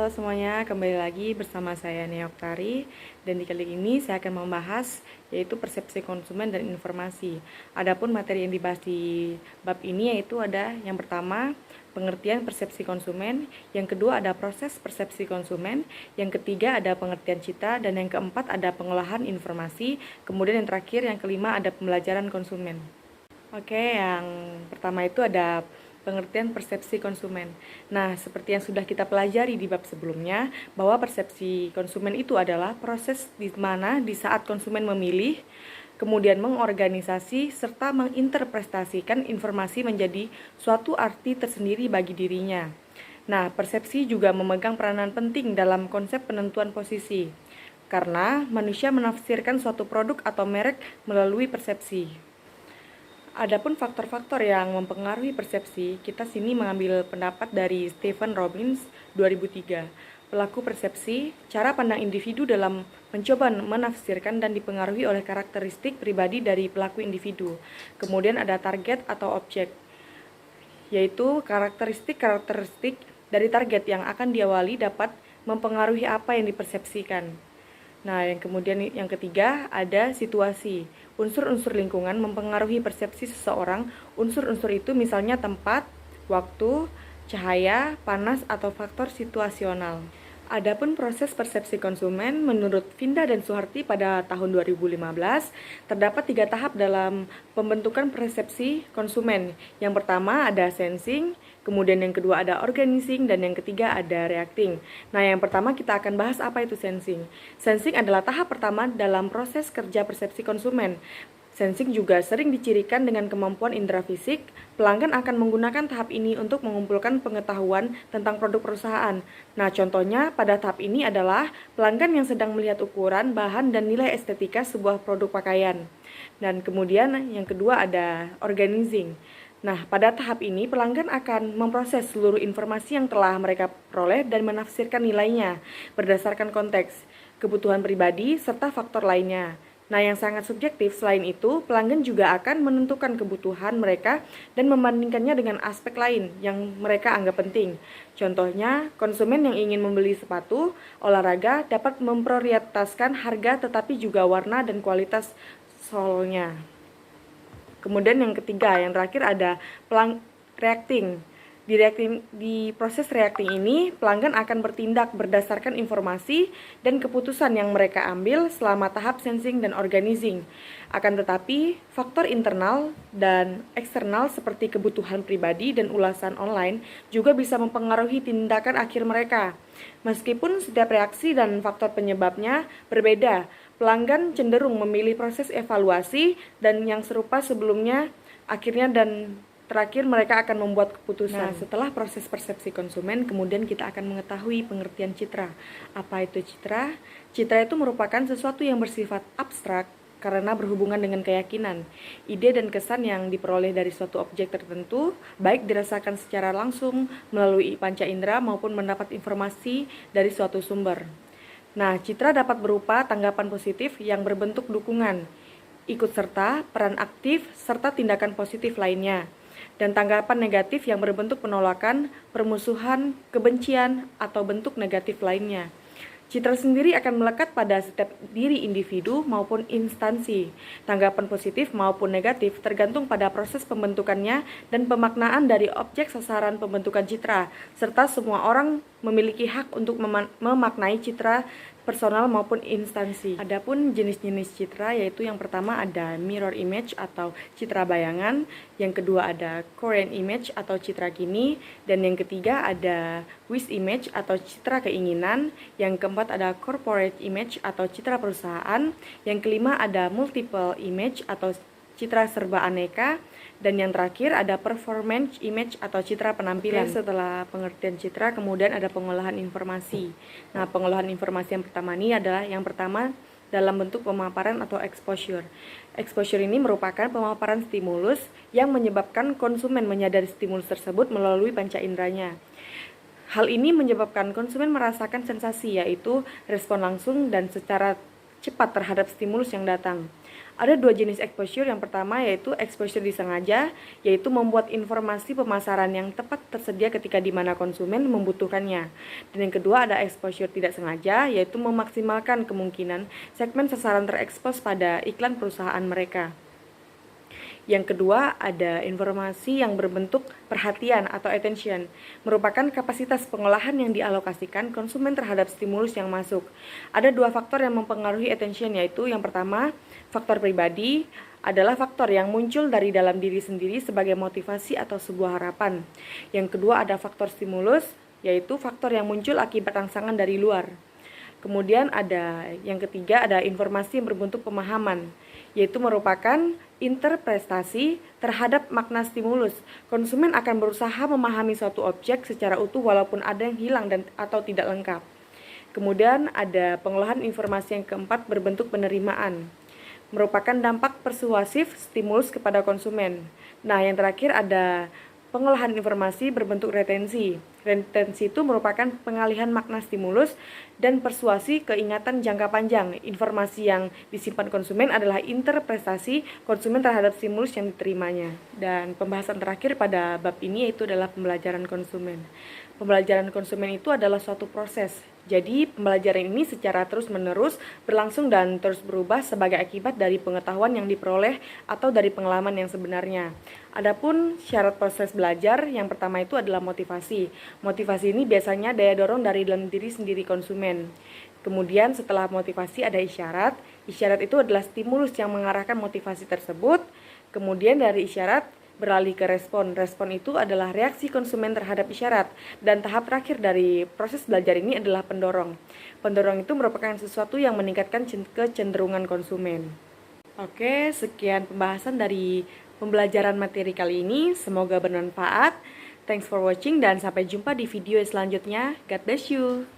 Halo semuanya, kembali lagi bersama saya Nia Oktari. Dan di kali ini saya akan membahas yaitu persepsi konsumen dan informasi. Adapun materi yang dibahas di bab ini yaitu ada yang pertama pengertian persepsi konsumen, yang kedua ada proses persepsi konsumen, yang ketiga ada pengertian cita, dan yang keempat ada pengolahan informasi, kemudian yang terakhir yang kelima ada pembelajaran konsumen. Oke, yang pertama itu ada pengertian persepsi konsumen. Nah, seperti yang sudah kita pelajari di bab sebelumnya, bahwa persepsi konsumen itu adalah proses di mana di saat konsumen memilih, kemudian mengorganisasi, serta menginterpretasikan informasi menjadi suatu arti tersendiri bagi dirinya. Nah, persepsi juga memegang peranan penting dalam konsep penentuan posisi, karena manusia menafsirkan suatu produk atau merek melalui persepsi. Adapun faktor-faktor yang mempengaruhi persepsi, kita sini mengambil pendapat dari Stephen Robbins 2003. Pelaku persepsi, cara pandang individu dalam mencoba menafsirkan dan dipengaruhi oleh karakteristik pribadi dari pelaku individu. Kemudian ada target atau objek, yaitu karakteristik dari target yang akan diawali dapat mempengaruhi apa yang dipersepsikan. Nah, yang ketiga ada situasi. Unsur-unsur lingkungan mempengaruhi persepsi seseorang. Unsur-unsur itu misalnya tempat, waktu, cahaya, panas, atau faktor situasional. Adapun proses persepsi konsumen, menurut Vinda dan Suharti pada tahun 2015, terdapat 3 tahap dalam pembentukan persepsi konsumen. Yang pertama ada sensing, kemudian yang kedua ada organizing, dan yang ketiga ada reacting. Nah, yang pertama kita akan bahas apa itu sensing. Sensing adalah tahap pertama dalam proses kerja persepsi konsumen. Sensing juga sering dicirikan dengan kemampuan indera fisik. Pelanggan akan menggunakan tahap ini untuk mengumpulkan pengetahuan tentang produk perusahaan. Nah, contohnya pada tahap ini adalah pelanggan yang sedang melihat ukuran, bahan, dan nilai estetika sebuah produk pakaian. Dan kemudian yang kedua ada organizing. Nah, pada tahap ini pelanggan akan memproses seluruh informasi yang telah mereka peroleh dan menafsirkan nilainya berdasarkan konteks, kebutuhan pribadi, serta faktor lainnya. Nah, yang sangat subjektif selain itu, pelanggan juga akan menentukan kebutuhan mereka dan membandingkannya dengan aspek lain yang mereka anggap penting. Contohnya, konsumen yang ingin membeli sepatu olahraga dapat memprioritaskan harga tetapi juga warna dan kualitas solnya. Kemudian yang ketiga, yang terakhir ada reacting. Di proses reacting ini, pelanggan akan bertindak berdasarkan informasi dan keputusan yang mereka ambil selama tahap sensing dan organizing. Akan tetapi, faktor internal dan eksternal seperti kebutuhan pribadi dan ulasan online juga bisa mempengaruhi tindakan akhir mereka. Meskipun setiap reaksi dan faktor penyebabnya berbeda, pelanggan cenderung memilih proses evaluasi dan yang serupa sebelumnya akhirnya dan terakhir mereka akan membuat keputusan. Nah, setelah proses persepsi konsumen, kemudian kita akan mengetahui pengertian citra. Apa itu citra? Citra itu merupakan sesuatu yang bersifat abstrak karena berhubungan dengan keyakinan, ide dan kesan yang diperoleh dari suatu objek tertentu, baik dirasakan secara langsung melalui panca indera maupun mendapat informasi dari suatu sumber. Nah, citra dapat berupa tanggapan positif yang berbentuk dukungan, ikut serta, peran aktif, serta tindakan positif lainnya, dan tanggapan negatif yang berbentuk penolakan, permusuhan, kebencian, atau bentuk negatif lainnya. Citra sendiri akan melekat pada setiap diri individu maupun instansi. Tanggapan positif maupun negatif tergantung pada proses pembentukannya dan pemaknaan dari objek sasaran pembentukan citra, serta semua orang memiliki hak untuk memaknai citra personal maupun instansi. Adapun jenis-jenis citra yaitu yang pertama ada mirror image atau citra bayangan, yang kedua ada Korean image atau citra kini, dan yang ketiga ada wish image atau citra keinginan, yang keempat ada corporate image atau citra perusahaan, yang kelima ada multiple image atau citra serba aneka, dan yang terakhir ada performance image atau citra penampilan. Setelah pengertian citra, kemudian ada pengolahan informasi. Nah, pengolahan informasi yang pertama ini adalah yang pertama dalam bentuk pemaparan atau exposure. Exposure ini merupakan pemaparan stimulus yang menyebabkan konsumen menyadari stimulus tersebut melalui panca inderanya. Hal ini menyebabkan konsumen merasakan sensasi, yaitu respon langsung dan secara cepat terhadap stimulus yang datang. Ada dua jenis exposure. Yang pertama yaitu exposure disengaja, yaitu membuat informasi pemasaran yang tepat tersedia ketika di mana konsumen membutuhkannya. Dan yang kedua ada exposure tidak sengaja, yaitu memaksimalkan kemungkinan segmen sasaran terekspos pada iklan perusahaan mereka. Yang kedua, ada informasi yang berbentuk perhatian atau attention, merupakan kapasitas pengolahan yang dialokasikan konsumen terhadap stimulus yang masuk. Ada dua faktor yang mempengaruhi attention, yaitu yang pertama, faktor pribadi adalah faktor yang muncul dari dalam diri sendiri sebagai motivasi atau sebuah harapan. Yang kedua, ada faktor stimulus, yaitu faktor yang muncul akibat rangsangan dari luar. Kemudian ada yang ketiga, ada informasi yang berbentuk pemahaman, yaitu merupakan interpretasi terhadap makna stimulus. Konsumen akan berusaha memahami suatu objek secara utuh walaupun ada yang hilang dan atau tidak lengkap. Kemudian ada pengolahan informasi yang keempat berbentuk penerimaan, merupakan dampak persuasif stimulus kepada konsumen. Nah, yang terakhir ada pengolahan informasi berbentuk retensi. Retensi itu merupakan pengalihan makna stimulus dan persuasi ke ingatan jangka panjang. Informasi yang disimpan konsumen adalah interpretasi konsumen terhadap stimulus yang diterimanya. Dan pembahasan terakhir pada bab ini yaitu adalah pembelajaran konsumen. Pembelajaran konsumen itu adalah suatu proses. Jadi, pembelajaran ini secara terus-menerus berlangsung dan terus berubah sebagai akibat dari pengetahuan yang diperoleh atau dari pengalaman yang sebenarnya. Adapun syarat proses belajar, yang pertama itu adalah motivasi. Motivasi ini biasanya daya dorong dari dalam diri sendiri konsumen. Kemudian setelah motivasi ada isyarat. Isyarat itu adalah stimulus yang mengarahkan motivasi tersebut. Kemudian dari isyarat beralih ke respon. Respon itu adalah reaksi konsumen terhadap isyarat. Dan tahap terakhir dari proses belajar ini adalah pendorong. Pendorong itu merupakan sesuatu yang meningkatkan kecenderungan konsumen. Oke, sekian pembahasan dari pembelajaran materi kali ini. Semoga bermanfaat. Thanks for watching dan sampai jumpa di video selanjutnya. God bless you.